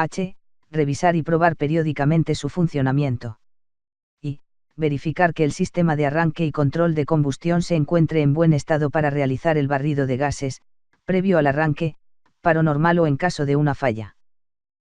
H. Revisar y probar periódicamente su funcionamiento. I. Verificar que el sistema de arranque y control de combustión se encuentre en buen estado para realizar el barrido de gases, previo al arranque, paro normal o en caso de una falla.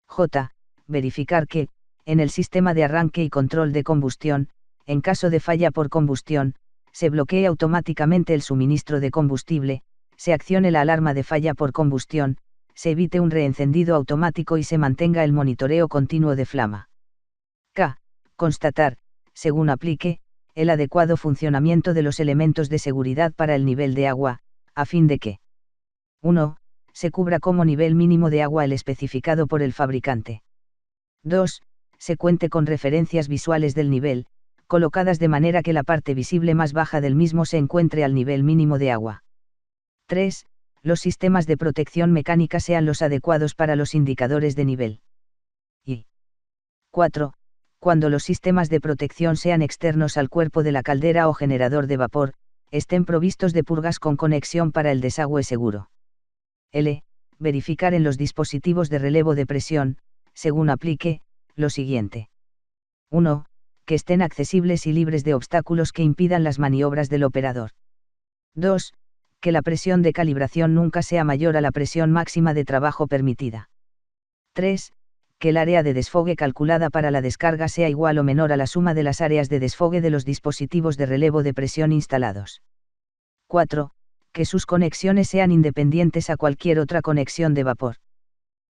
J. Verificar que, en el sistema de arranque y control de combustión, en caso de falla por combustión, se bloquee automáticamente el suministro de combustible, se accione la alarma de falla por combustión, se evite un reencendido automático y se mantenga el monitoreo continuo de flama. K. Constatar, según aplique, el adecuado funcionamiento de los elementos de seguridad para el nivel de agua, a fin de que 1. Se cubra como nivel mínimo de agua el especificado por el fabricante. 2. Se cuente con referencias visuales del nivel, colocadas de manera que la parte visible más baja del mismo se encuentre al nivel mínimo de agua. 3. Los sistemas de protección mecánica sean los adecuados para los indicadores de nivel. Y 4. Cuando los sistemas de protección sean externos al cuerpo de la caldera o generador de vapor, estén provistos de purgas con conexión para el desagüe seguro. L. Verificar en los dispositivos de relevo de presión, según aplique, lo siguiente. 1. Que estén accesibles y libres de obstáculos que impidan las maniobras del operador. 2. Que la presión de calibración nunca sea mayor a la presión máxima de trabajo permitida. 3. Que el área de desfogue calculada para la descarga sea igual o menor a la suma de las áreas de desfogue de los dispositivos de relevo de presión instalados. 4. Que sus conexiones sean independientes a cualquier otra conexión de vapor.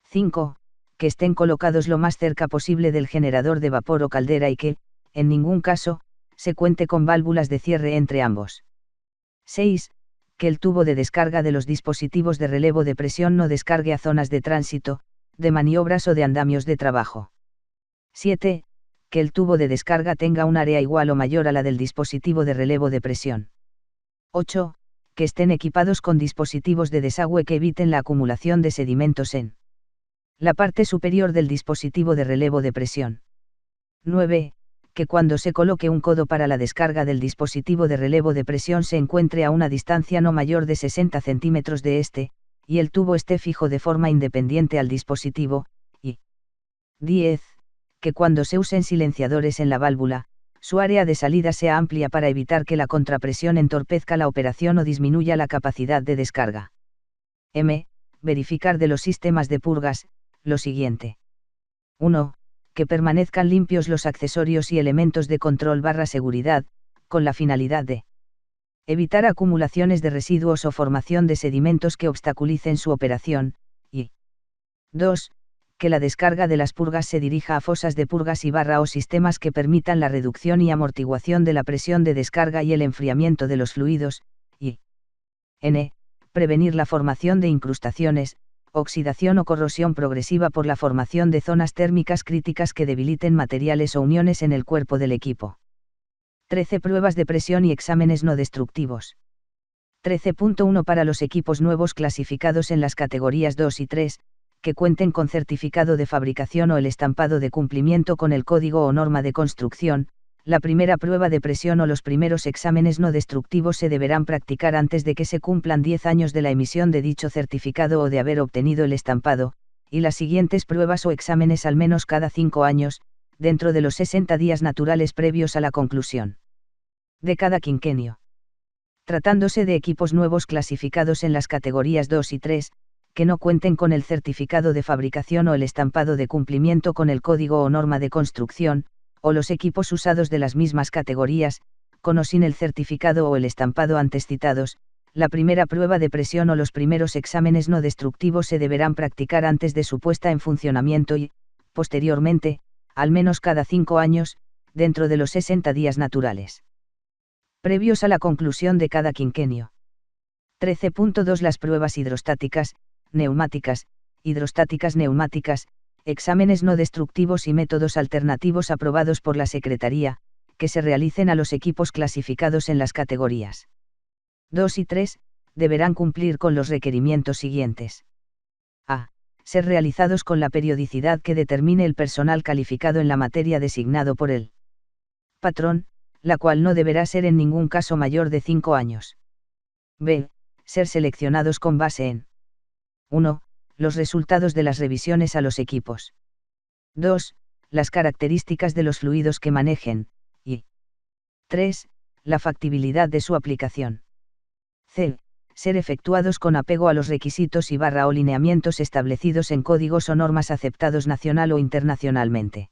5. Que estén colocados lo más cerca posible del generador de vapor o caldera y que, en ningún caso, se cuente con válvulas de cierre entre ambos. 6. Que el tubo de descarga de los dispositivos de relevo de presión no descargue a zonas de tránsito, de maniobras o de andamios de trabajo. 7. Que el tubo de descarga tenga un área igual o mayor a la del dispositivo de relevo de presión. 8. Que estén equipados con dispositivos de desagüe que eviten la acumulación de sedimentos en la parte superior del dispositivo de relevo de presión. 9. Que cuando se coloque un codo para la descarga del dispositivo de relevo de presión se encuentre a una distancia no mayor de 60 centímetros de este, y el tubo esté fijo de forma independiente al dispositivo, y 10. Que cuando se usen silenciadores en la válvula, su área de salida sea amplia para evitar que la contrapresión entorpezca la operación o disminuya la capacidad de descarga. M. Verificar de los sistemas de purgas, lo siguiente. 1. Que permanezcan limpios los accesorios y elementos de control / seguridad, con la finalidad de evitar acumulaciones de residuos o formación de sedimentos que obstaculicen su operación, y 2. Que la descarga de las purgas se dirija a fosas de purgas y / o sistemas que permitan la reducción y amortiguación de la presión de descarga y el enfriamiento de los fluidos, y n. Prevenir la formación de incrustaciones, oxidación o corrosión progresiva por la formación de zonas térmicas críticas que debiliten materiales o uniones en el cuerpo del equipo. 13. Pruebas de presión y exámenes no destructivos. 13.1 Para los equipos nuevos clasificados en las categorías 2 y 3, que cuenten con certificado de fabricación o el estampado de cumplimiento con el código o norma de construcción, la primera prueba de presión o los primeros exámenes no destructivos se deberán practicar antes de que se cumplan 10 años de la emisión de dicho certificado o de haber obtenido el estampado, y las siguientes pruebas o exámenes al menos cada 5 años, dentro de los 60 días naturales previos a la conclusión de cada quinquenio. Tratándose de equipos nuevos clasificados en las categorías 2 y 3, que no cuenten con el certificado de fabricación o el estampado de cumplimiento con el código o norma de construcción, o los equipos usados de las mismas categorías, con o sin el certificado o el estampado antes citados, la primera prueba de presión o los primeros exámenes no destructivos se deberán practicar antes de su puesta en funcionamiento y, posteriormente, al menos cada 5 años, dentro de los 60 días naturales previos a la conclusión de cada quinquenio. 13.2 Las pruebas hidrostáticas, neumáticas, neumáticas, exámenes no destructivos y métodos alternativos aprobados por la Secretaría, que se realicen a los equipos clasificados en las categorías 2 y 3, deberán cumplir con los requerimientos siguientes. A. Ser realizados con la periodicidad que determine el personal calificado en la materia designado por el patrón, la cual no deberá ser en ningún caso mayor de 5 años. B. Ser seleccionados con base en 1. Los resultados de las revisiones a los equipos. 2. Las características de los fluidos que manejen, y 3. La factibilidad de su aplicación. C. Ser efectuados con apego a los requisitos o lineamientos establecidos en códigos o normas aceptados nacional o internacionalmente.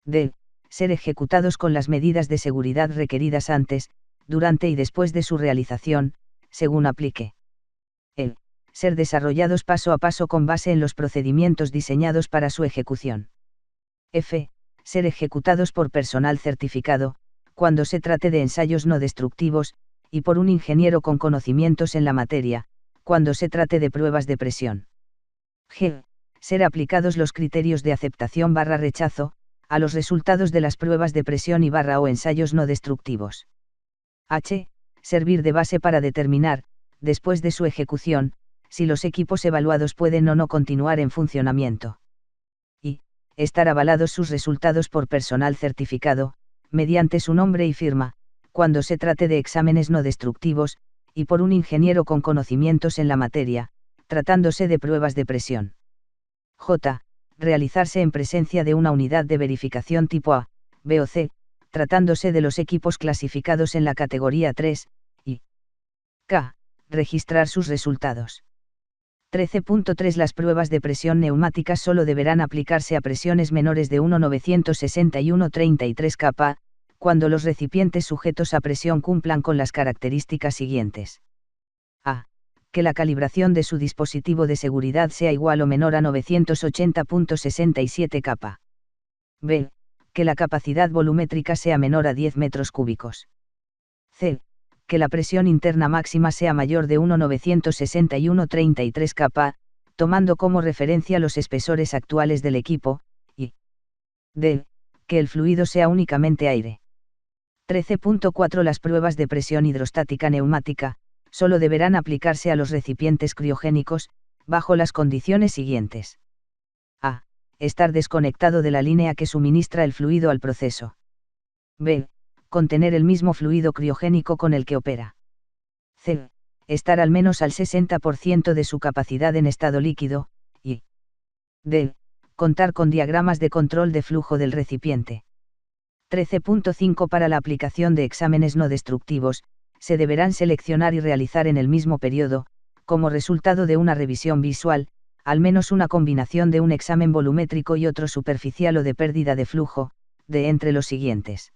D. Ser ejecutados con las medidas de seguridad requeridas antes, durante y después de su realización, según aplique. E. Ser desarrollados paso a paso con base en los procedimientos diseñados para su ejecución. F. Ser ejecutados por personal certificado, cuando se trate de ensayos no destructivos, y por un ingeniero con conocimientos en la materia, cuando se trate de pruebas de presión. G. Ser aplicados los criterios de aceptación/rechazo, a los resultados de las pruebas de presión o ensayos no destructivos. H. Servir de base para determinar, después de su ejecución, si los equipos evaluados pueden o no continuar en funcionamiento. Y. Estar avalados sus resultados por personal certificado, mediante su nombre y firma, cuando se trate de exámenes no destructivos, y por un ingeniero con conocimientos en la materia, tratándose de pruebas de presión. J. Realizarse en presencia de una unidad de verificación tipo A, B o C, tratándose de los equipos clasificados en la categoría 3, y K. Registrar sus resultados. 13.3 Las pruebas de presión neumáticas solo deberán aplicarse a presiones menores de 1,961,33 kPa, cuando los recipientes sujetos a presión cumplan con las características siguientes. A. Que la calibración de su dispositivo de seguridad sea igual o menor a 980.67 kPa. B. Que la capacidad volumétrica sea menor a 10 metros cúbicos. C. Que la presión interna máxima sea mayor de 1,961,33 kPa, tomando como referencia los espesores actuales del equipo, y D. Que el fluido sea únicamente aire. 13.4 Las pruebas de presión hidrostática neumática, solo deberán aplicarse a los recipientes criogénicos, bajo las condiciones siguientes. A. Estar desconectado de la línea que suministra el fluido al proceso. B. Contener el mismo fluido criogénico con el que opera. C. Estar al menos al 60% de su capacidad en estado líquido, y D. Contar con diagramas de control de flujo del recipiente. 13.5 Para la aplicación de exámenes no destructivos, se deberán seleccionar y realizar en el mismo periodo, como resultado de una revisión visual, al menos una combinación de un examen volumétrico y otro superficial o de pérdida de flujo, de entre los siguientes.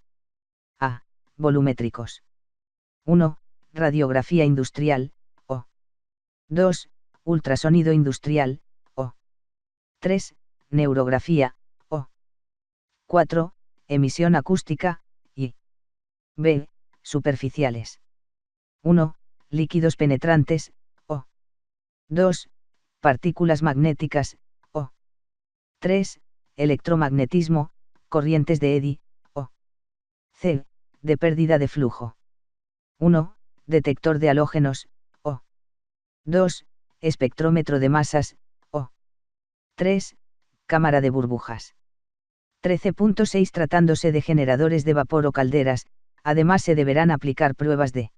A. Volumétricos. 1. Radiografía industrial, o 2. Ultrasonido industrial, o 3. Neurografía, o 4. Emisión acústica, y B. Superficiales. 1. Líquidos penetrantes, o 2. Partículas magnéticas, o 3. Electromagnetismo, corrientes de Eddy, o C. De pérdida de flujo. 1. Detector de halógenos, o 2. Espectrómetro de masas, o 3. Cámara de burbujas. 13.6 Tratándose de generadores de vapor o calderas, además se deberán aplicar pruebas de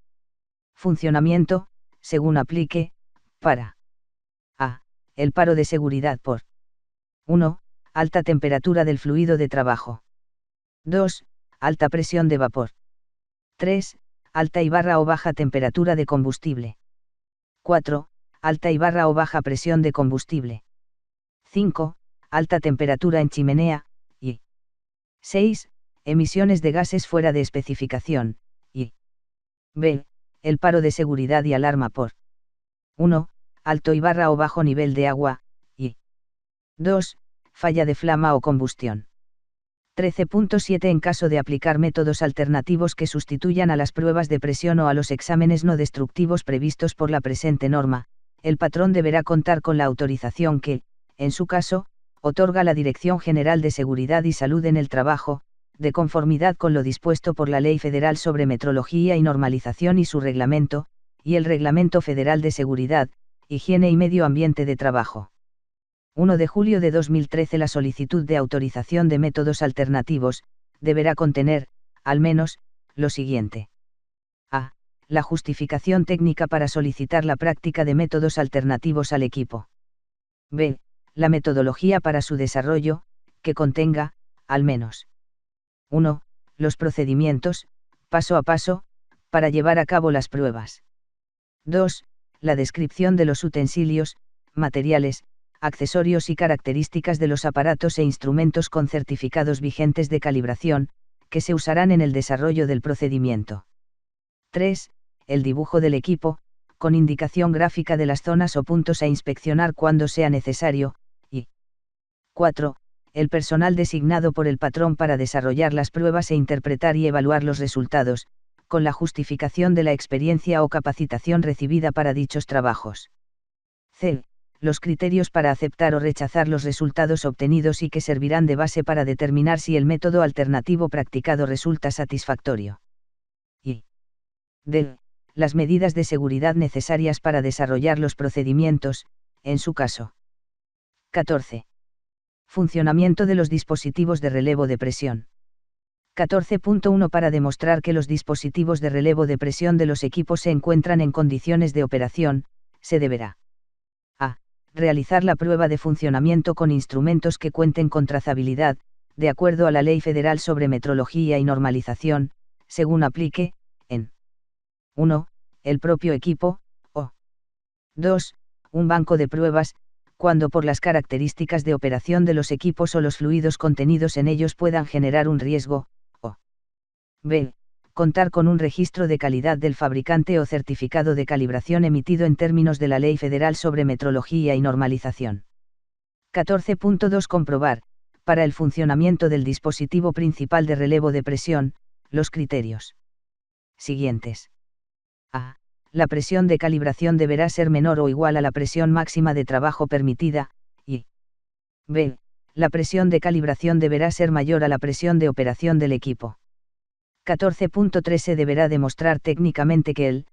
funcionamiento, según aplique, para A. El paro de seguridad por 1. Alta temperatura del fluido de trabajo. 2. Alta presión de vapor. 3. Alta o baja temperatura de combustible. 4. Alta o baja presión de combustible. 5. Alta temperatura en chimenea, y 6. Emisiones de gases fuera de especificación, y B. El paro de seguridad y alarma por 1. Alto o bajo nivel de agua, y 2. Falla de flama o combustión. 13.7 En caso de aplicar métodos alternativos que sustituyan a las pruebas de presión o a los exámenes no destructivos previstos por la presente norma, el patrón deberá contar con la autorización que, en su caso, otorga la Dirección General de Seguridad y Salud en el Trabajo, de conformidad con lo dispuesto por la Ley Federal sobre Metrología y Normalización y su reglamento, y el Reglamento Federal de Seguridad, Higiene y Medio Ambiente de Trabajo. 1 de julio de 2013 La solicitud de autorización de métodos alternativos, deberá contener, al menos, lo siguiente. A. La justificación técnica para solicitar la práctica de métodos alternativos al equipo. B. La metodología para su desarrollo, que contenga, al menos 1. Los procedimientos, paso a paso, para llevar a cabo las pruebas. 2. La descripción de los utensilios, materiales, accesorios y características de los aparatos e instrumentos con certificados vigentes de calibración, que se usarán en el desarrollo del procedimiento. 3. El dibujo del equipo, con indicación gráfica de las zonas o puntos a inspeccionar cuando sea necesario, y 4. El personal designado por el patrón para desarrollar las pruebas e interpretar y evaluar los resultados, con la justificación de la experiencia o capacitación recibida para dichos trabajos. C. Los criterios para aceptar o rechazar los resultados obtenidos y que servirán de base para determinar si el método alternativo practicado resulta satisfactorio. Y D. Las medidas de seguridad necesarias para desarrollar los procedimientos, en su caso. 14. Funcionamiento de los dispositivos de relevo de presión. 14.1 Para demostrar que los dispositivos de relevo de presión de los equipos se encuentran en condiciones de operación, se deberá a. Realizar la prueba de funcionamiento con instrumentos que cuenten con trazabilidad, de acuerdo a la Ley Federal sobre Metrología y Normalización, según aplique, en 1. El propio equipo, o 2. Un banco de pruebas, cuando por las características de operación de los equipos o los fluidos contenidos en ellos puedan generar un riesgo, o b. Contar con un registro de calidad del fabricante o certificado de calibración emitido en términos de la Ley Federal sobre Metrología y Normalización. 14.2 Comprobar, para el funcionamiento del dispositivo principal de relevo de presión, los criterios siguientes. A. La presión de calibración deberá ser menor o igual a la presión máxima de trabajo permitida, y b. La presión de calibración deberá ser mayor a la presión de operación del equipo. 14.3 Se deberá demostrar técnicamente que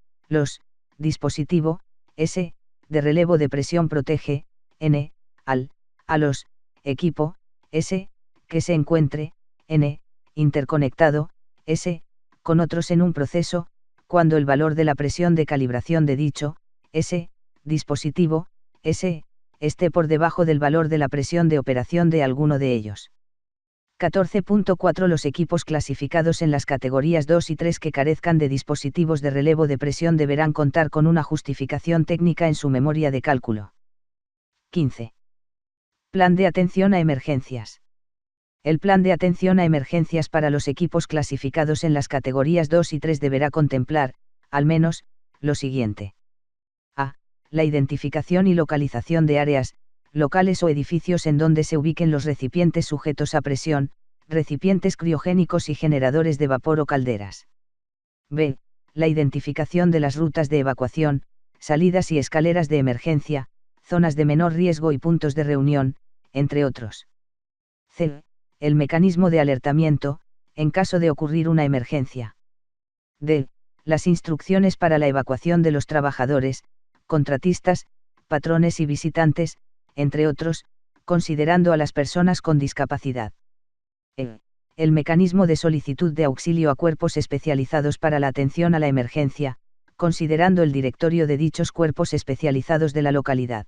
dispositivo, S, de relevo de presión protege, N, a los, equipo, S, que se encuentre, N, interconectado, S, con otros en un proceso, cuando el valor de la presión de calibración de dicho, S, dispositivo, S, esté por debajo del valor de la presión de operación de alguno de ellos. 14.4 Los equipos clasificados en las categorías 2 y 3 que carezcan de dispositivos de relevo de presión deberán contar con una justificación técnica en su memoria de cálculo. 15. Plan de atención a emergencias. El plan de atención a emergencias para los equipos clasificados en las categorías 2 y 3 deberá contemplar, al menos, lo siguiente. A. La identificación y localización de áreas, locales o edificios en donde se ubiquen los recipientes sujetos a presión, recipientes criogénicos y generadores de vapor o calderas. B. La identificación de las rutas de evacuación, salidas y escaleras de emergencia, zonas de menor riesgo y puntos de reunión, entre otros. C. El mecanismo de alertamiento, en caso de ocurrir una emergencia. D. Las instrucciones para la evacuación de los trabajadores, contratistas, patrones y visitantes, entre otros, considerando a las personas con discapacidad. E. El mecanismo de solicitud de auxilio a cuerpos especializados para la atención a la emergencia, considerando el directorio de dichos cuerpos especializados de la localidad.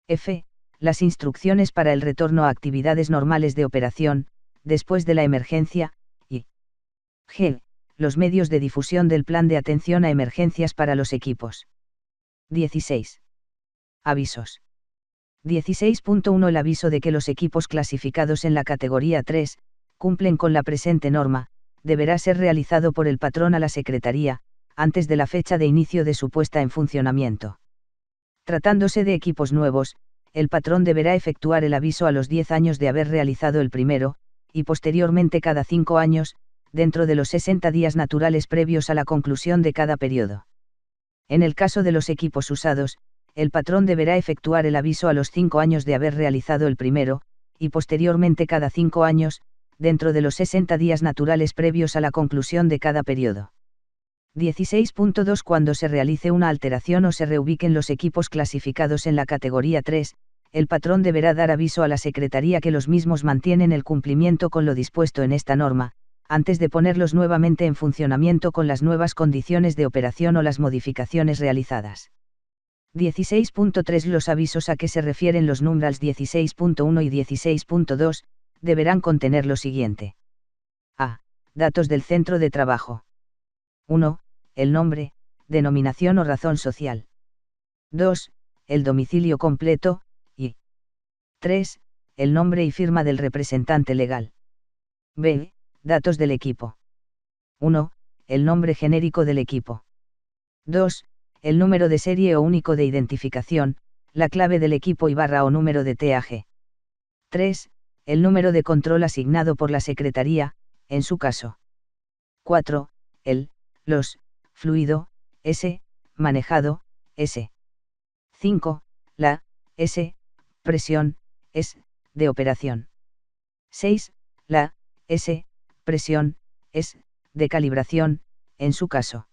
F. Las instrucciones para el retorno a actividades normales de operación, después de la emergencia, y G. Los medios de difusión del plan de atención a emergencias para los equipos. 16. Avisos. 16.1 El aviso de que los equipos clasificados en la categoría 3, cumplen con la presente norma, deberá ser realizado por el patrón a la Secretaría, antes de la fecha de inicio de su puesta en funcionamiento. Tratándose de equipos nuevos, el patrón deberá efectuar el aviso a los 10 años de haber realizado el primero, y posteriormente cada 5 años, dentro de los 60 días naturales previos a la conclusión de cada periodo. En el caso de los equipos usados, el patrón deberá efectuar el aviso a los 5 años de haber realizado el primero, y posteriormente cada 5 años, dentro de los 60 días naturales previos a la conclusión de cada periodo. 16.2 Cuando se realice una alteración o se reubiquen los equipos clasificados en la categoría 3, el patrón deberá dar aviso a la Secretaría que los mismos mantienen el cumplimiento con lo dispuesto en esta norma, antes de ponerlos nuevamente en funcionamiento con las nuevas condiciones de operación o las modificaciones realizadas. 16.3 Los avisos a que se refieren los numerals 16.1 y 16.2, deberán contener lo siguiente. A. Datos del centro de trabajo. 1. El nombre, denominación o razón social. 2. El domicilio completo, y 3. El nombre y firma del representante legal. B. Datos del equipo. 1. El nombre genérico del equipo. 2. El número de serie o único de identificación, la clave del equipo y barra o número de TAG. 3. El número de control asignado por la Secretaría, en su caso. 4. Los, fluido, S, manejado, S. 5. La, S, presión, S, de operación. 6. La, S, presión, S, de calibración, en su caso.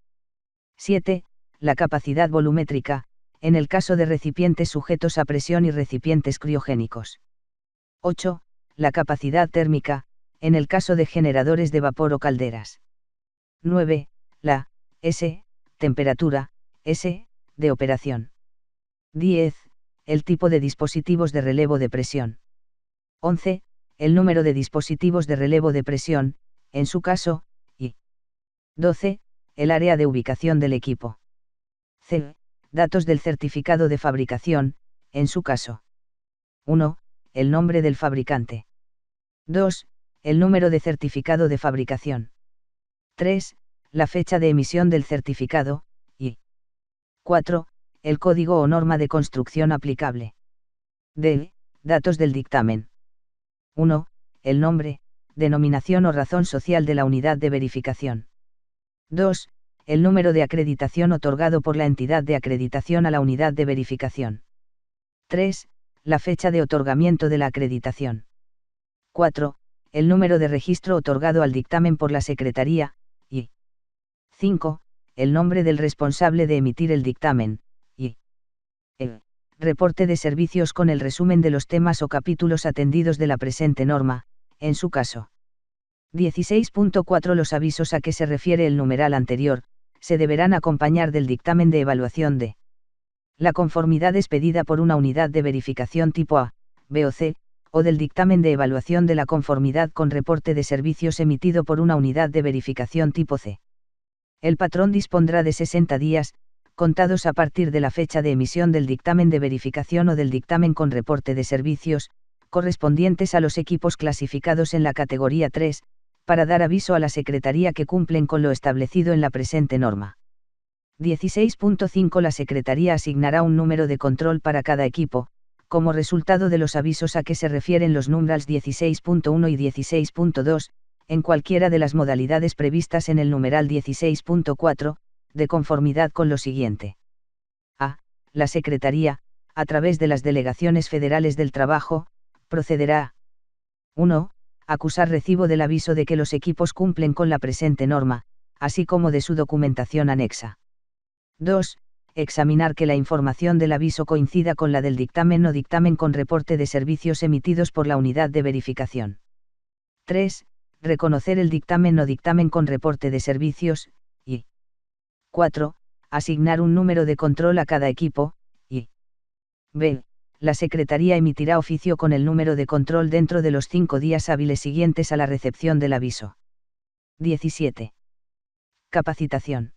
7. La capacidad volumétrica, en el caso de recipientes sujetos a presión y recipientes criogénicos. 8. La capacidad térmica, en el caso de generadores de vapor o calderas. 9. La, S, temperatura, S, de operación. 10. El tipo de dispositivos de relevo de presión. 11. El número de dispositivos de relevo de presión, en su caso, y 12. El área de ubicación del equipo. C. Datos del certificado de fabricación, en su caso. 1. El nombre del fabricante. 2. El número de certificado de fabricación. 3. La fecha de emisión del certificado, y 4. El código o norma de construcción aplicable. D. Datos del dictamen. 1. El nombre, denominación o razón social de la unidad de verificación. 2. El número de acreditación otorgado por la entidad de acreditación a la unidad de verificación. 3. La fecha de otorgamiento de la acreditación. 4. El número de registro otorgado al dictamen por la Secretaría, y 5. El nombre del responsable de emitir el dictamen, y el reporte de servicios con el resumen de los temas o capítulos atendidos de la presente norma, en su caso. 16.4 Los avisos a que se refiere el numeral anterior, se deberán acompañar del dictamen de evaluación de la conformidad expedida por una unidad de verificación tipo A, B o C, o del dictamen de evaluación de la conformidad con reporte de servicios emitido por una unidad de verificación tipo C. El patrón dispondrá de 60 días, contados a partir de la fecha de emisión del dictamen de verificación o del dictamen con reporte de servicios, correspondientes a los equipos clasificados en la categoría 3, para dar aviso a la Secretaría que cumplen con lo establecido en la presente norma. 16.5 La Secretaría asignará un número de control para cada equipo, como resultado de los avisos a que se refieren los numerals 16.1 y 16.2, en cualquiera de las modalidades previstas en el numeral 16.4, de conformidad con lo siguiente. A. La Secretaría, a través de las delegaciones federales del trabajo, procederá a 1. Acusar recibo del aviso de que los equipos cumplen con la presente norma, así como de su documentación anexa. 2. Examinar que la información del aviso coincida con la del dictamen o dictamen con reporte de servicios emitidos por la unidad de verificación. 3. Reconocer el dictamen o dictamen con reporte de servicios, y 4. Asignar un número de control a cada equipo, y b. La Secretaría emitirá oficio con el número de control dentro de los 5 días hábiles siguientes a la recepción del aviso. 17. Capacitación.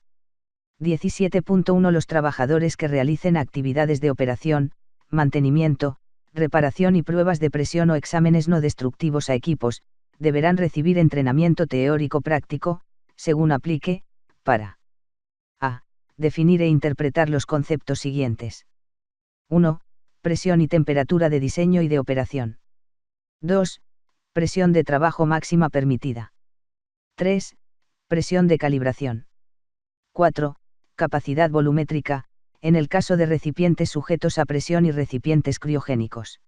17.1 Los trabajadores que realicen actividades de operación, mantenimiento, reparación y pruebas de presión o exámenes no destructivos a equipos, deberán recibir entrenamiento teórico práctico, según aplique, para a. Definir e interpretar los conceptos siguientes. 1. Presión y temperatura de diseño y de operación. 2. Presión de trabajo máxima permitida. 3. Presión de calibración. 4. Capacidad volumétrica, en el caso de recipientes sujetos a presión y recipientes criogénicos.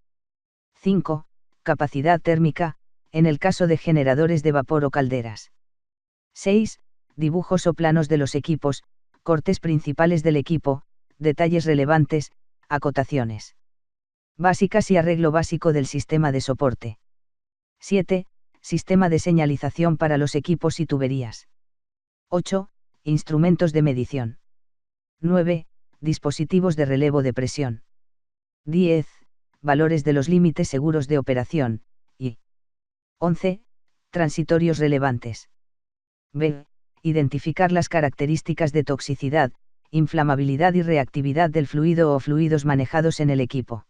5. Capacidad térmica, en el caso de generadores de vapor o calderas. 6. Dibujos o planos de los equipos, cortes principales del equipo, detalles relevantes, acotaciones básicas y arreglo básico del sistema de soporte. 7. Sistema de señalización para los equipos y tuberías. 8. Instrumentos de medición. 9. Dispositivos de relevo de presión. 10. Valores de los límites seguros de operación, y 11. Transitorios relevantes. B. Identificar las características de toxicidad, inflamabilidad y reactividad del fluido o fluidos manejados en el equipo.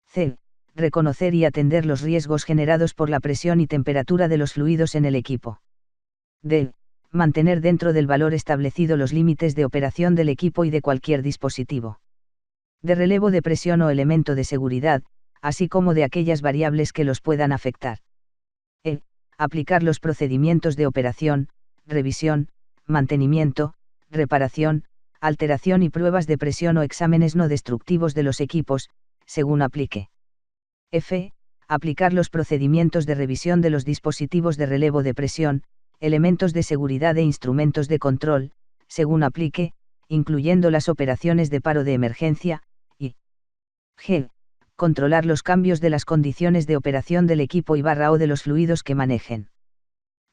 C. Reconocer y atender los riesgos generados por la presión y temperatura de los fluidos en el equipo. D. Mantener dentro del valor establecido los límites de operación del equipo y de cualquier dispositivo de relevo de presión o elemento de seguridad, así como de aquellas variables que los puedan afectar. E. Aplicar los procedimientos de operación, revisión, mantenimiento, reparación, alteración y pruebas de presión o exámenes no destructivos de los equipos, según aplique. F. Aplicar los procedimientos de revisión de los dispositivos de relevo de presión, elementos de seguridad e instrumentos de control, según aplique, incluyendo las operaciones de paro de emergencia, y G. Controlar los cambios de las condiciones de operación del equipo o de los fluidos que manejen.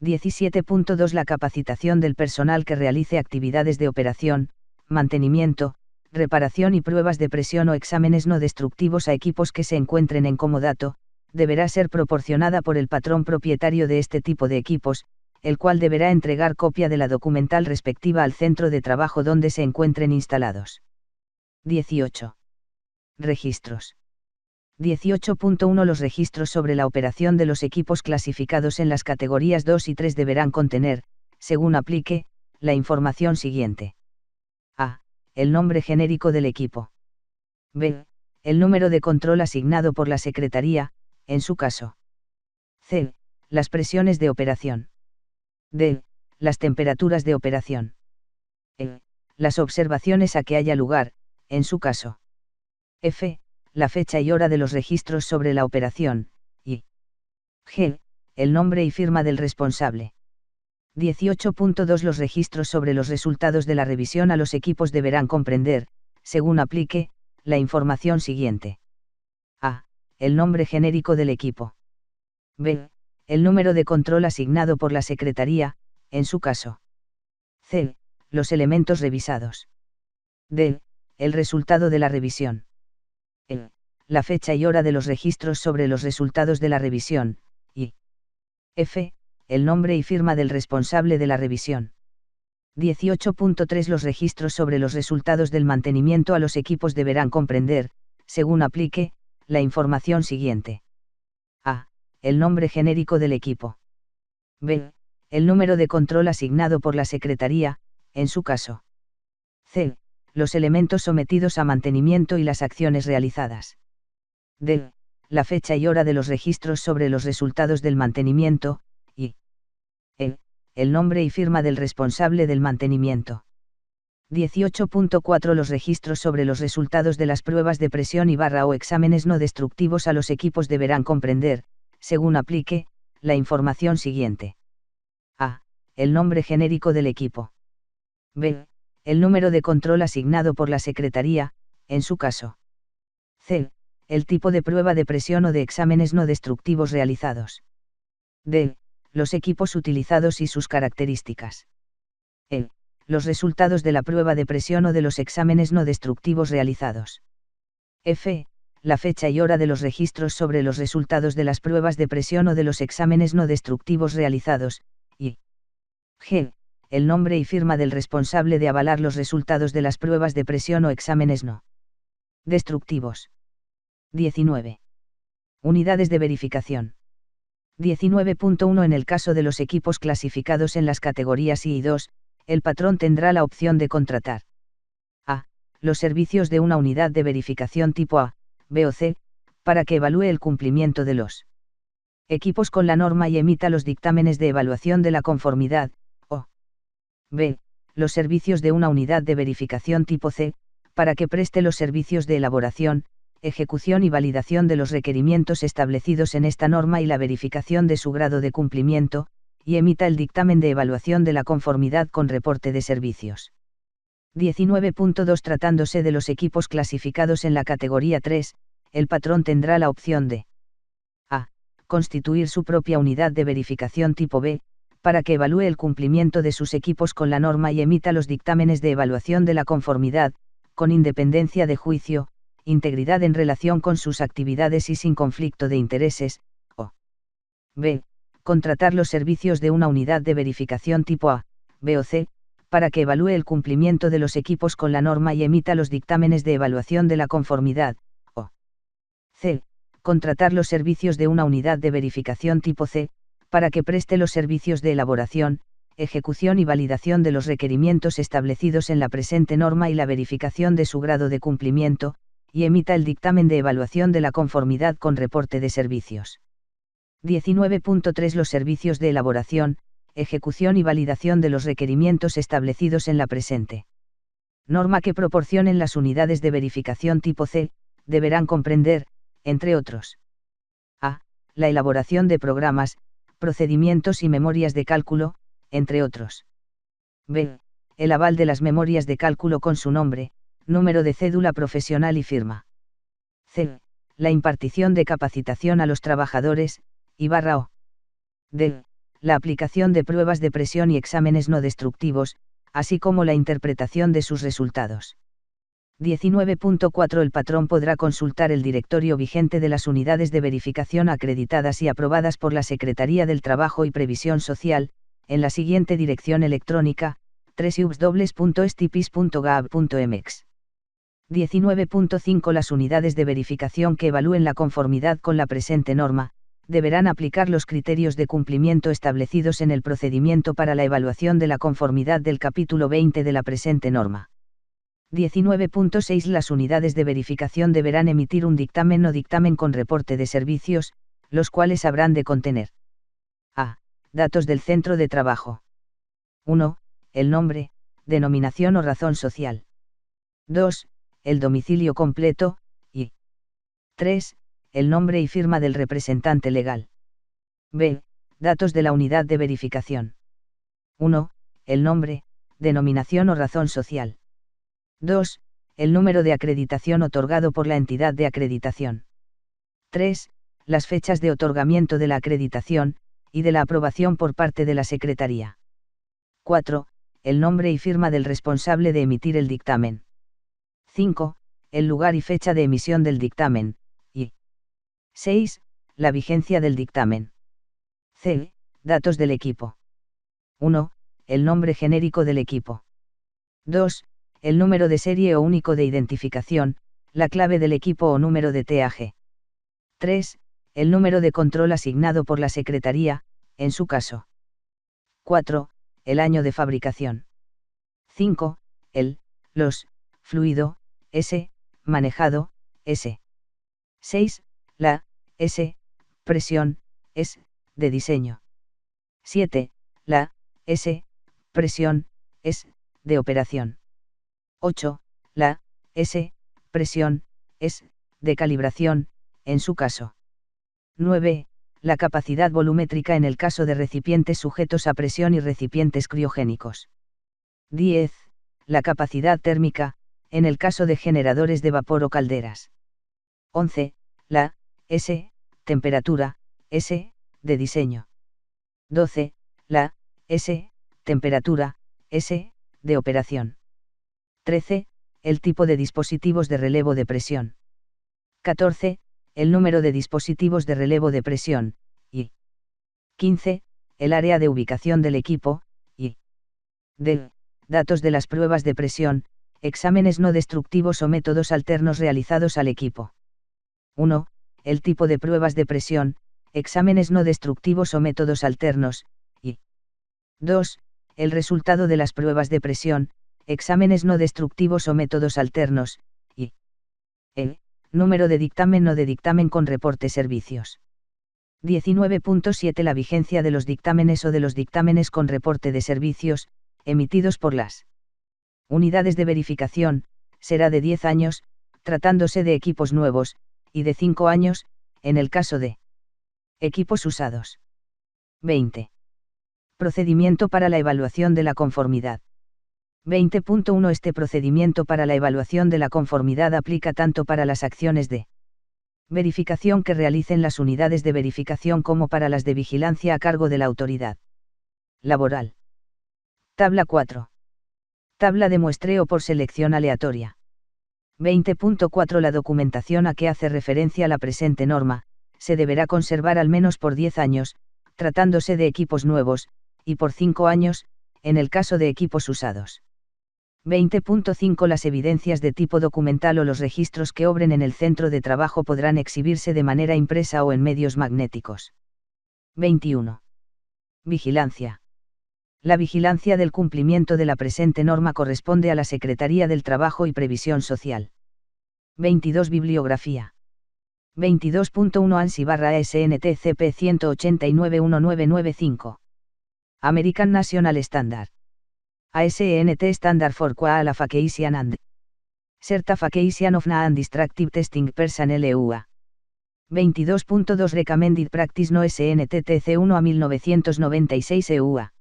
17.2 La capacitación del personal que realice actividades de operación, mantenimiento, reparación y pruebas de presión o exámenes no destructivos a equipos que se encuentren en comodato, deberá ser proporcionada por el patrón propietario de este tipo de equipos, el cual deberá entregar copia de la documental respectiva al centro de trabajo donde se encuentren instalados. 18. Registros. 18.1 Los registros sobre la operación de los equipos clasificados en las categorías 2 y 3 deberán contener, según aplique, la información siguiente. A. El nombre genérico del equipo. B. El número de control asignado por la Secretaría, en su caso. C. Las presiones de operación. D. Las temperaturas de operación. E. Las observaciones a que haya lugar, en su caso. F. La fecha y hora de los registros sobre la operación, y G. El nombre y firma del responsable. 18.2 Los registros sobre los resultados de la revisión a los equipos deberán comprender, según aplique, la información siguiente. A. El nombre genérico del equipo. B. El número de control asignado por la Secretaría, en su caso. C. Los elementos revisados. D. El resultado de la revisión. E. La fecha y hora de los registros sobre los resultados de la revisión, y F. El nombre y firma del responsable de la revisión. 18.3 Los registros sobre los resultados del mantenimiento a los equipos deberán comprender, según aplique, la información siguiente. A. El nombre genérico del equipo. B. El número de control asignado por la Secretaría, en su caso. C. Los elementos sometidos a mantenimiento y las acciones realizadas. D. La fecha y hora de los registros sobre los resultados del mantenimiento, y E. El nombre y firma del responsable del mantenimiento. 18.4 Los registros sobre los resultados de las pruebas de presión o exámenes no destructivos a los equipos deberán comprender, según aplique, la información siguiente. A. El nombre genérico del equipo. B. El número de control asignado por la Secretaría, en su caso. C. El tipo de prueba de presión o de exámenes no destructivos realizados. D. Los equipos utilizados y sus características. E. Los resultados de la prueba de presión o de los exámenes no destructivos realizados. F. La fecha y hora de los registros sobre los resultados de las pruebas de presión o de los exámenes no destructivos realizados, y G. El nombre y firma del responsable de avalar los resultados de las pruebas de presión o exámenes no destructivos. 19. Unidades de verificación. 19.1 En el caso de los equipos clasificados en las categorías I y 2, el patrón tendrá la opción de contratar a. Los servicios de una unidad de verificación tipo A, B o C, para que evalúe el cumplimiento de los equipos con la norma y emita los dictámenes de evaluación de la conformidad, o B. Los servicios de una unidad de verificación tipo C, para que preste los servicios de elaboración, ejecución y validación de los requerimientos establecidos en esta norma y la verificación de su grado de cumplimiento, y emita el dictamen de evaluación de la conformidad con reporte de servicios. 19.2 Tratándose de los equipos clasificados en la categoría 3, el patrón tendrá la opción de a. Constituir su propia unidad de verificación tipo B, para que evalúe el cumplimiento de sus equipos con la norma y emita los dictámenes de evaluación de la conformidad, con independencia de juicio, integridad en relación con sus actividades y sin conflicto de intereses, o B. contratar los servicios de una unidad de verificación tipo A, B o C, para que evalúe el cumplimiento de los equipos con la norma y emita los dictámenes de evaluación de la conformidad, o C. Contratar los servicios de una unidad de verificación tipo C, para que preste los servicios de elaboración, ejecución y validación de los requerimientos establecidos en la presente norma y la verificación de su grado de cumplimiento, y emita el dictamen de evaluación de la conformidad con reporte de servicios. 19.3 Los servicios de elaboración, ejecución y validación de los requerimientos establecidos en la presente norma que proporcionen las unidades de verificación tipo C, deberán comprender, entre otros: a. La elaboración de programas, procedimientos y memorias de cálculo, entre otros. b. El aval de las memorias de cálculo con su nombre, número de cédula profesional y firma. c. La impartición de capacitación a los trabajadores, /o. d. La aplicación de pruebas de presión y exámenes no destructivos, así como la interpretación de sus resultados. 19.4 El patrón podrá consultar el directorio vigente de las unidades de verificación acreditadas y aprobadas por la Secretaría del Trabajo y Previsión Social, en la siguiente dirección electrónica: www.stipis.gov.mx. 19.5 Las unidades de verificación que evalúen la conformidad con la presente norma, deberán aplicar los criterios de cumplimiento establecidos en el procedimiento para la evaluación de la conformidad del capítulo 20 de la presente norma. 19.6 Las unidades de verificación deberán emitir un dictamen o dictamen con reporte de servicios, los cuales habrán de contener: a. Datos del centro de trabajo. 1. El nombre, denominación o razón social. 2. El domicilio completo, y 3. El nombre y firma del representante legal. b. Datos de la unidad de verificación. 1. El nombre, denominación o razón social. 2. El número de acreditación otorgado por la entidad de acreditación. 3. Las fechas de otorgamiento de la acreditación, y de la aprobación por parte de la Secretaría. 4. El nombre y firma del responsable de emitir el dictamen. 5. El lugar y fecha de emisión del dictamen, y 6. La vigencia del dictamen. c. Datos del equipo. 1. El nombre genérico del equipo. 2. El número de serie o único de identificación, la clave del equipo o número de TAG. 3. El número de control asignado por la Secretaría, en su caso. 4. El año de fabricación. 5. Los, fluido, S, manejado, S. 6. La, S, presión, S, de diseño. 7. La, S, presión, S, de operación. 8. La, S, presión, S, de calibración, en su caso. 9. La capacidad volumétrica en el caso de recipientes sujetos a presión y recipientes criogénicos. 10. La capacidad térmica, en el caso de generadores de vapor o calderas. 11. La, S, temperatura, S, de diseño. 12. La, S, temperatura, S, de operación. 13. El tipo de dispositivos de relevo de presión. 14. El número de dispositivos de relevo de presión, y 15. El área de ubicación del equipo, y d. Datos de las pruebas de presión, exámenes no destructivos o métodos alternos realizados al equipo. 1. El tipo de pruebas de presión, exámenes no destructivos o métodos alternos, y 2. El resultado de las pruebas de presión, exámenes no destructivos o métodos alternos, y número de dictamen o de dictamen con reporte servicios. 19.7 La vigencia de los dictámenes o de los dictámenes con reporte de servicios, emitidos por las unidades de verificación, será de 10 años, tratándose de equipos nuevos, y de 5 años, en el caso de equipos usados. 20. Procedimiento para la evaluación de la conformidad. 20.1 Este procedimiento para la evaluación de la conformidad aplica tanto para las acciones de verificación que realicen las unidades de verificación como para las de vigilancia a cargo de la autoridad laboral. Tabla 4. Tabla de muestreo por selección aleatoria. 20.4 La documentación a que hace referencia la presente norma, se deberá conservar al menos por 10 años, tratándose de equipos nuevos, y por 5 años, en el caso de equipos usados. 20.5 Las evidencias de tipo documental o los registros que obren en el centro de trabajo podrán exhibirse de manera impresa o en medios magnéticos. 21. Vigilancia. La vigilancia del cumplimiento de la presente norma corresponde a la Secretaría del Trabajo y Previsión Social. 22. Bibliografía. 22.1 ANSI/SNTCP 189-1995. American National Standard. ASNT Standard for Qualification and Certification of Non-Destructive Testing Personnel EUA. 22.2 Recommended Practice No SNTTC 1 a 1996 EUA.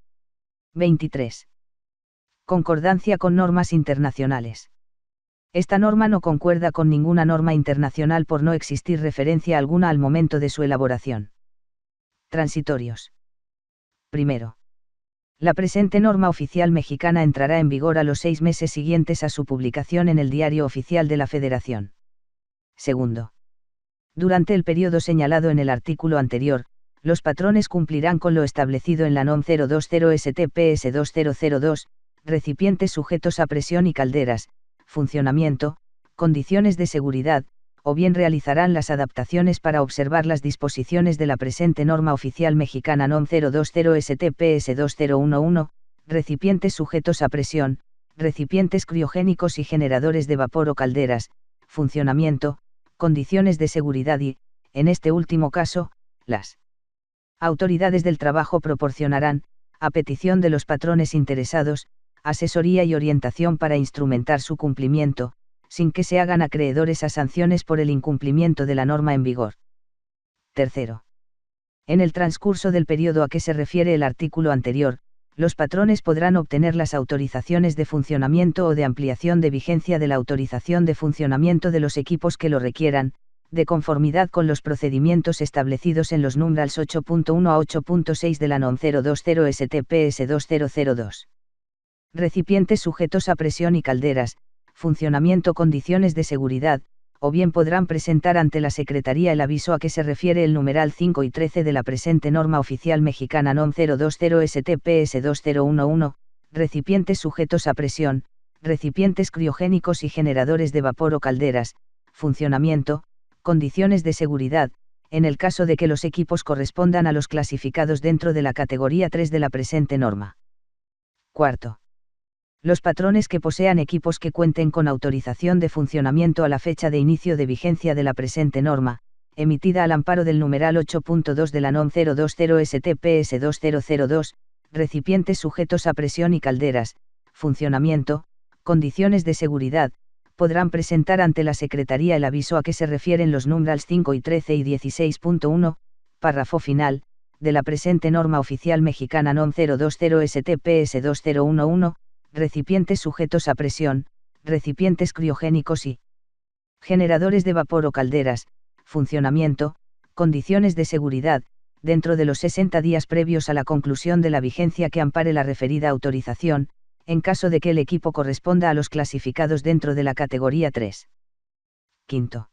23. Concordancia con normas internacionales. Esta norma no concuerda con ninguna norma internacional por no existir referencia alguna al momento de su elaboración. Transitorios. Primero. La presente norma oficial mexicana entrará en vigor a los 6 meses siguientes a su publicación en el Diario Oficial de la Federación. Segundo. Durante el periodo señalado en el artículo anterior, los patrones cumplirán con lo establecido en la NOM 020-STPS-2002, recipientes sujetos a presión y calderas, funcionamiento, condiciones de seguridad, o bien realizarán las adaptaciones para observar las disposiciones de la presente norma oficial mexicana NOM 020-STPS-2011, recipientes sujetos a presión, recipientes criogénicos y generadores de vapor o calderas, funcionamiento, condiciones de seguridad y, en este último caso, las autoridades del trabajo proporcionarán, a petición de los patrones interesados, asesoría y orientación para instrumentar su cumplimiento, sin que se hagan acreedores a sanciones por el incumplimiento de la norma en vigor. Tercero. En el transcurso del periodo a que se refiere el artículo anterior, los patrones podrán obtener las autorizaciones de funcionamiento o de ampliación de vigencia de la autorización de funcionamiento de los equipos que lo requieran, de conformidad con los procedimientos establecidos en los numerals 8.1 a 8.6 de la NOM 020-STPS-2002. Recipientes sujetos a presión y calderas, funcionamiento, condiciones de seguridad, o bien podrán presentar ante la Secretaría el aviso a que se refiere el numeral 5 y 13 de la presente norma oficial mexicana NOM 020-STPS-2011, recipientes sujetos a presión, recipientes criogénicos y generadores de vapor o calderas, funcionamiento, condiciones de seguridad, en el caso de que los equipos correspondan a los clasificados dentro de la categoría 3 de la presente norma. Cuarto. Los patrones que posean equipos que cuenten con autorización de funcionamiento a la fecha de inicio de vigencia de la presente norma, emitida al amparo del numeral 8.2 de la NOM 020-STPS-2002, recipientes sujetos a presión y calderas, funcionamiento, condiciones de seguridad, podrán presentar ante la Secretaría el aviso a que se refieren los numerals 5 y 13 y 16.1, párrafo final, de la presente norma oficial mexicana NOM 020-STPS-2011, recipientes sujetos a presión, recipientes criogénicos y generadores de vapor o calderas, funcionamiento, condiciones de seguridad, dentro de los 60 días previos a la conclusión de la vigencia que ampare la referida autorización, en caso de que el equipo corresponda a los clasificados dentro de la categoría 3. Quinto.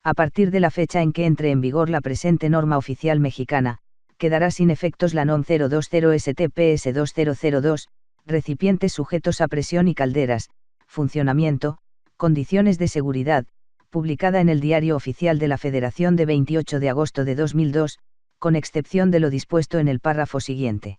A partir de la fecha en que entre en vigor la presente norma oficial mexicana, quedará sin efectos la NOM 020-STPS-2002, recipientes sujetos a presión y calderas, funcionamiento, condiciones de seguridad, publicada en el Diario Oficial de la Federación de 28 de agosto de 2002, con excepción de lo dispuesto en el párrafo siguiente.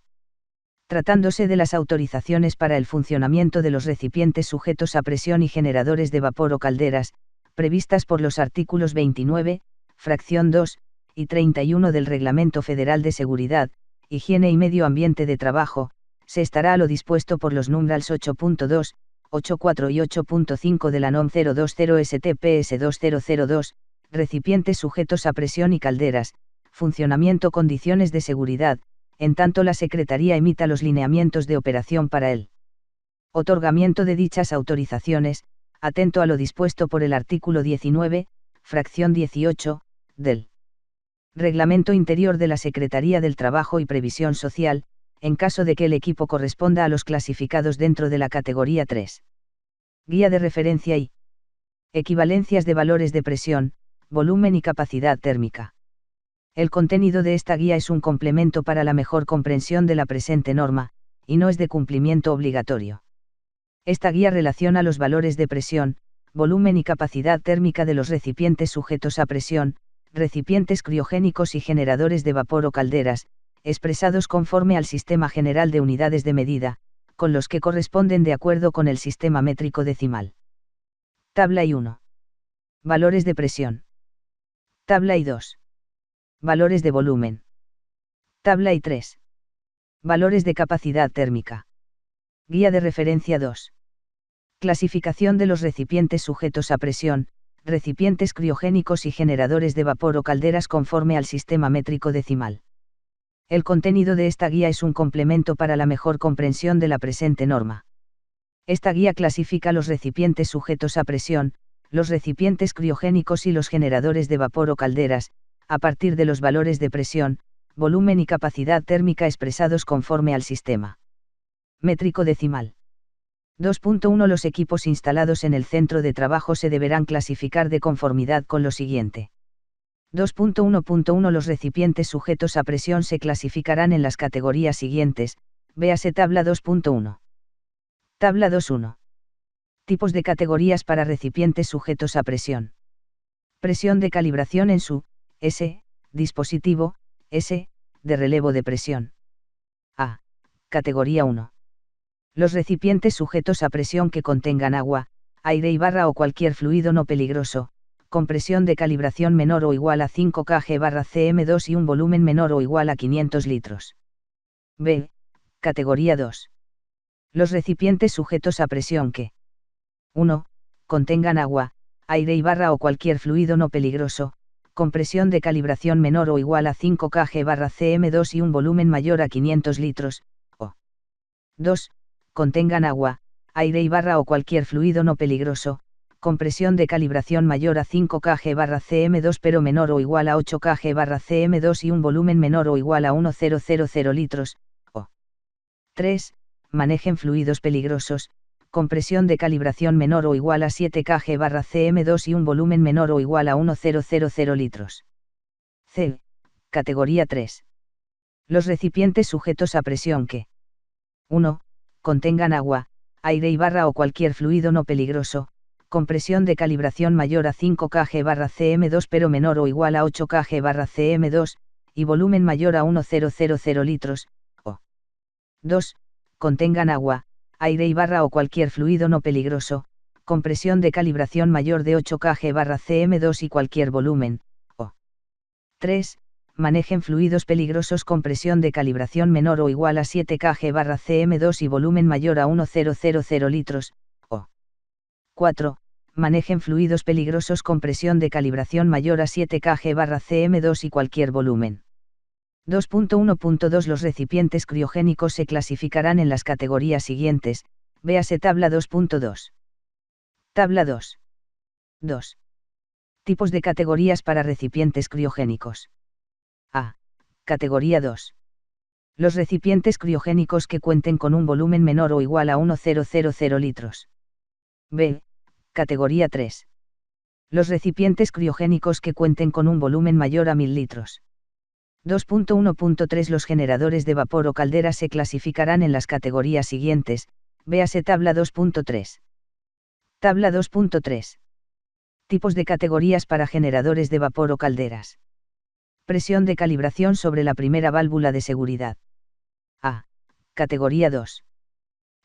Tratándose de las autorizaciones para el funcionamiento de los recipientes sujetos a presión y generadores de vapor o calderas, previstas por los artículos 29, fracción 2, y 31 del Reglamento Federal de Seguridad, Higiene y Medio Ambiente de Trabajo, se estará a lo dispuesto por los numerals 8.2, 8.4 y 8.5 de la NOM 020-STPS-2002, recipientes sujetos a presión y calderas, funcionamiento, condiciones de seguridad, en tanto la Secretaría emita los lineamientos de operación para el otorgamiento de dichas autorizaciones, atento a lo dispuesto por el artículo 19, fracción 18, del Reglamento Interior de la Secretaría del Trabajo y Previsión Social, en caso de que el equipo corresponda a los clasificados dentro de la categoría 3. Guía de referencia y equivalencias de valores de presión, volumen y capacidad térmica. El contenido de esta guía es un complemento para la mejor comprensión de la presente norma, y no es de cumplimiento obligatorio. Esta guía relaciona los valores de presión, volumen y capacidad térmica de los recipientes sujetos a presión, recipientes criogénicos y generadores de vapor o calderas, expresados conforme al sistema general de unidades de medida, con los que corresponden de acuerdo con el sistema métrico decimal. Tabla I1. Valores de presión. Tabla I2. Valores de volumen. Tabla I3. Valores de capacidad térmica. Guía de referencia 2. Clasificación de los recipientes sujetos a presión, recipientes criogénicos y generadores de vapor o calderas conforme al sistema métrico decimal. El contenido de esta guía es un complemento para la mejor comprensión de la presente norma. Esta guía clasifica los recipientes sujetos a presión, los recipientes criogénicos y los generadores de vapor o calderas, a partir de los valores de presión, volumen y capacidad térmica expresados conforme al sistema métrico decimal. 2.1 Los equipos instalados en el centro de trabajo se deberán clasificar de conformidad con lo siguiente. 2.1.1 Los recipientes sujetos a presión se clasificarán en las categorías siguientes, véase tabla 2.1. Tabla 2.1. Tipos de categorías para recipientes sujetos a presión. Presión de calibración en su S, dispositivo, S, de relevo de presión. A. Categoría 1. Los recipientes sujetos a presión que contengan agua, aire y barra o cualquier fluido no peligroso, con presión de calibración menor o igual a 5 kg/cm2 y un volumen menor o igual a 500 litros. B. Categoría 2. Los recipientes sujetos a presión que 1. Contengan agua, aire y barra o cualquier fluido no peligroso, con presión de calibración menor o igual a 5 kg/cm2 y un volumen mayor a 500 litros, o 2. Contengan agua, aire y barra o cualquier fluido no peligroso, con presión de calibración mayor a 5 kg/cm2 pero menor o igual a 8 kg/cm2 y un volumen menor o igual a 1,000 litros, o 3. Manejen fluidos peligrosos, con presión de calibración menor o igual a 7 kg/cm2 y un volumen menor o igual a 1,000 litros. C. Categoría 3. Los recipientes sujetos a presión que 1. Contengan agua, aire y barra o cualquier fluido no peligroso, con presión de calibración mayor a 5 kg/cm2 pero menor o igual a 8 kg/cm2, y volumen mayor a 1,000 litros, o 2. Contengan agua, aire y barra o cualquier fluido no peligroso, con presión de calibración mayor de 8 kg/cm2 y cualquier volumen, o 3. Manejen fluidos peligrosos con presión de calibración menor o igual a 7 kg/cm2 y volumen mayor a 1,000 litros, o 4. Manejen fluidos peligrosos con presión de calibración mayor a 7 kg/cm2 y cualquier volumen. 2.1.2 Los recipientes criogénicos se clasificarán en las categorías siguientes, véase tabla 2.2. Tabla 2. 2. Tipos de categorías para recipientes criogénicos. A. Categoría 2. Los recipientes criogénicos que cuenten con un volumen menor o igual a 1,000 litros. B. Categoría 3. Los recipientes criogénicos que cuenten con un volumen mayor a 1000 litros. 2.1.3 Los generadores de vapor o calderas se clasificarán en las categorías siguientes, véase tabla 2.3. Tabla 2.3. Tipos de categorías para generadores de vapor o calderas. Presión de calibración sobre la primera válvula de seguridad. A. Categoría 2.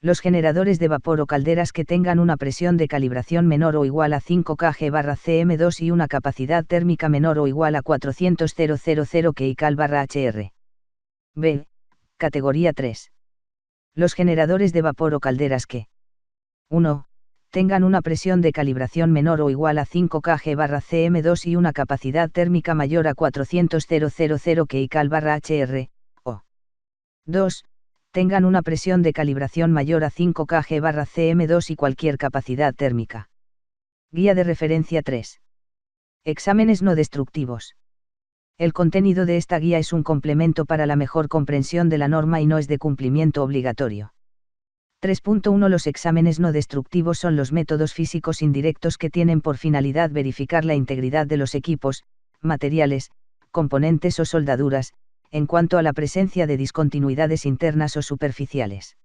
Los generadores de vapor o calderas que tengan una presión de calibración menor o igual a 5 kg/cm2 y una capacidad térmica menor o igual a 400 kcal/hr. B. Categoría 3. Los generadores de vapor o calderas que 1. Tengan una presión de calibración menor o igual a 5 kg/cm2 y una capacidad térmica mayor a 400 kcal/hr, o 2. Tengan una presión de calibración mayor a 5 kg/cm2 y cualquier capacidad térmica. Guía de referencia 3. Exámenes no destructivos. El contenido de esta guía es un complemento para la mejor comprensión de la norma y no es de cumplimiento obligatorio. 3.1 Los exámenes no destructivos son los métodos físicos indirectos que tienen por finalidad verificar la integridad de los equipos, materiales, componentes o soldaduras, en cuanto a la presencia de discontinuidades internas o superficiales.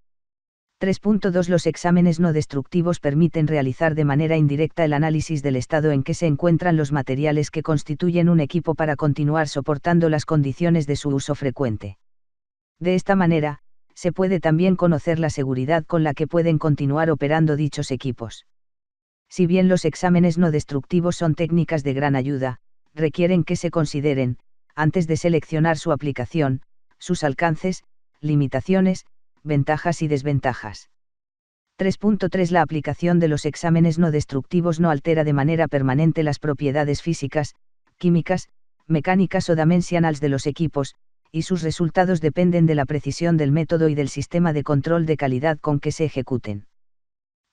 3.2 Los exámenes no destructivos permiten realizar de manera indirecta el análisis del estado en que se encuentran los materiales que constituyen un equipo para continuar soportando las condiciones de su uso frecuente. De esta manera, se puede también conocer la seguridad con la que pueden continuar operando dichos equipos. Si bien los exámenes no destructivos son técnicas de gran ayuda, requieren que se consideren, antes de seleccionar su aplicación, sus alcances, limitaciones, ventajas y desventajas. 3.3 La aplicación de los exámenes no destructivos no altera de manera permanente las propiedades físicas, químicas, mecánicas o dimensionales de los equipos, y sus resultados dependen de la precisión del método y del sistema de control de calidad con que se ejecuten.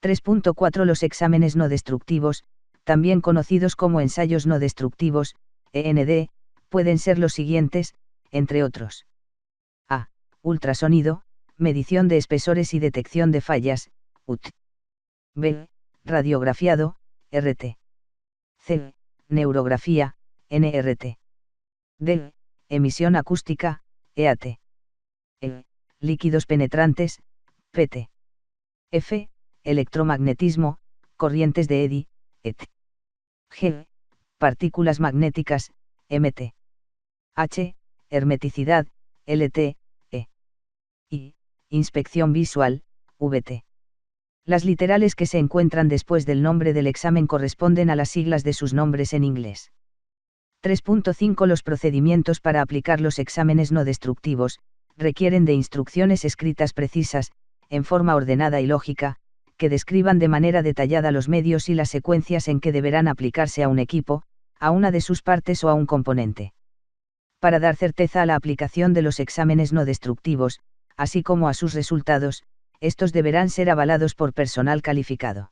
3.4 Los exámenes no destructivos, también conocidos como ensayos no destructivos, END, pueden ser los siguientes, entre otros. A. Ultrasonido, medición de espesores y detección de fallas, UT. B. Radiografiado, RT. C. Neurografía, NRT. D. Emisión acústica, EAT. E. Líquidos penetrantes, PT. F. Electromagnetismo, corrientes de Eddy, ET. G. Partículas magnéticas, MT. H. Hermeticidad, LT, E. I. Inspección visual, VT. Las literales que se encuentran después del nombre del examen corresponden a las siglas de sus nombres en inglés. 3.5 Los procedimientos para aplicar los exámenes no destructivos, requieren de instrucciones escritas precisas, en forma ordenada y lógica, que describan de manera detallada los medios y las secuencias en que deberán aplicarse a un equipo, a una de sus partes o a un componente. Para dar certeza a la aplicación de los exámenes no destructivos, así como a sus resultados, estos deberán ser avalados por personal calificado.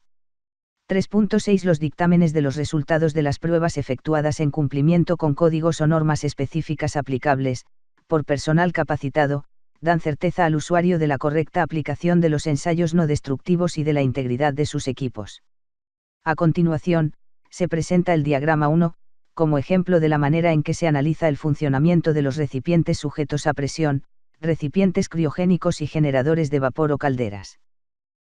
3.6 Los dictámenes de los resultados de las pruebas efectuadas en cumplimiento con códigos o normas específicas aplicables, por personal capacitado, dan certeza al usuario de la correcta aplicación de los ensayos no destructivos y de la integridad de sus equipos. A continuación, se presenta el diagrama 1, como ejemplo de la manera en que se analiza el funcionamiento de los recipientes sujetos a presión, recipientes criogénicos y generadores de vapor o calderas.